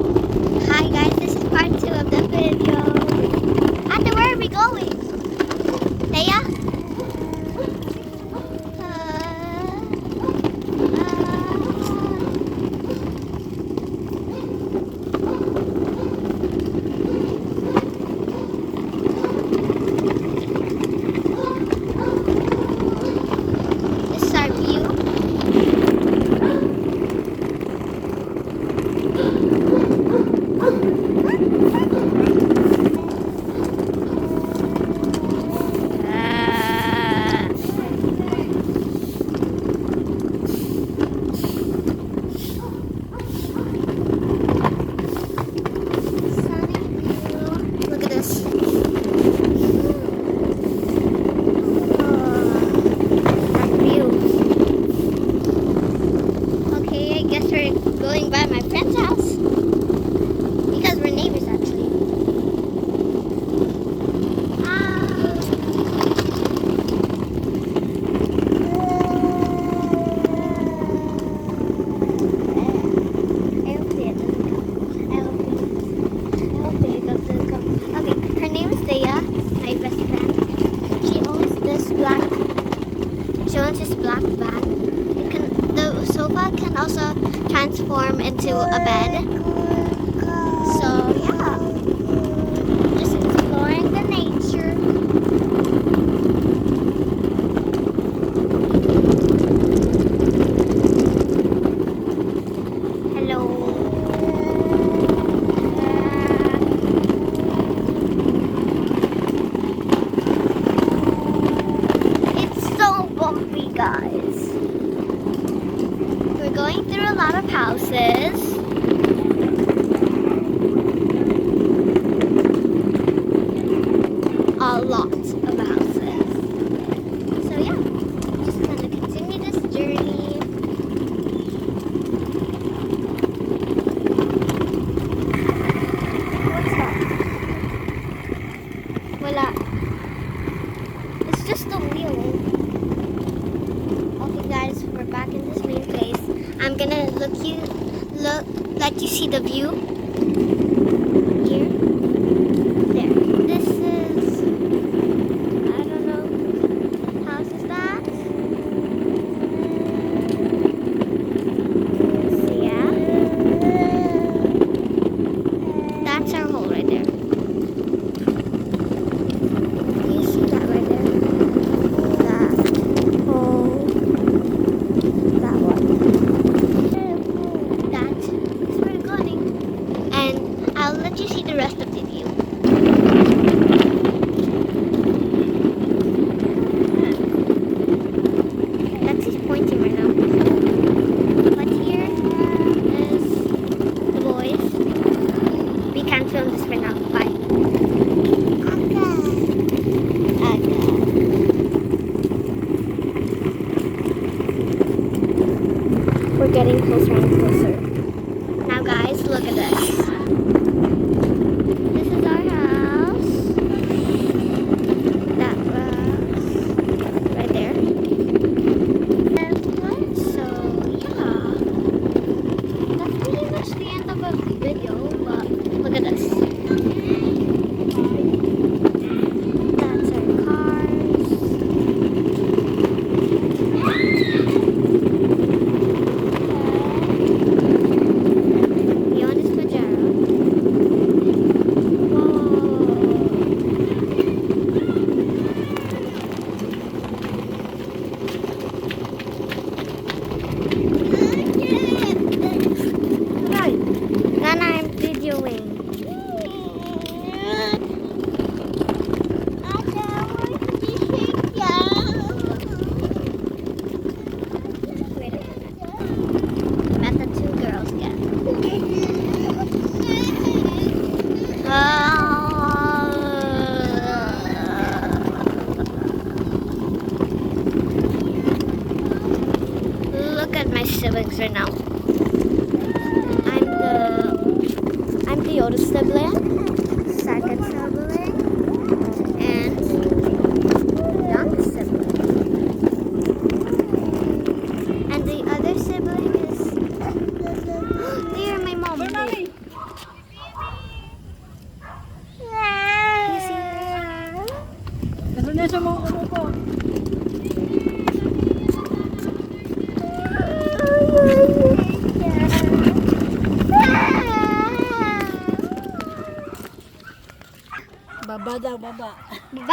Hi guys, this is part 2 of the video. And where are we going? Leia? This is our view. Look at this. That view. Okay, I guess we're going by my friend's house. Because we're neighbors actually. Okay, her name is Leia, my best friend. She owns this black van. The sofa can also transform into a bed. So yeah, just exploring the nature. Hello. It's so bumpy, guys. We're going through a lot of houses. A lot of houses. So yeah, just gonna continue this journey. What's that? Wala. It's just a wheel. Okay guys, we're back in this main place. I'm gonna let you see the view. Here. There. This is, I don't know, house is that? So yeah. That's our hole right there. You see that right there? That hole. That one. That's where we're going. And I'll let you see the rest of the view. That's he's pointing right now. But here is the boys. We can't film this right now. Bye. We're getting closer and closer. Now guys, look at this. This is our house. That was right there. So yeah. That's pretty much the end of our video, but look at this. That's our cars. Beyond is Pajero. Right. Then I'm videoing. Wait a minute. Met the two girls again. Look at my siblings right now. I'm the oldest sibling, second sibling, and youngest sibling. And the other sibling is. They are my mom. Vanessa mo umupo. Baba daw, baba. Baba.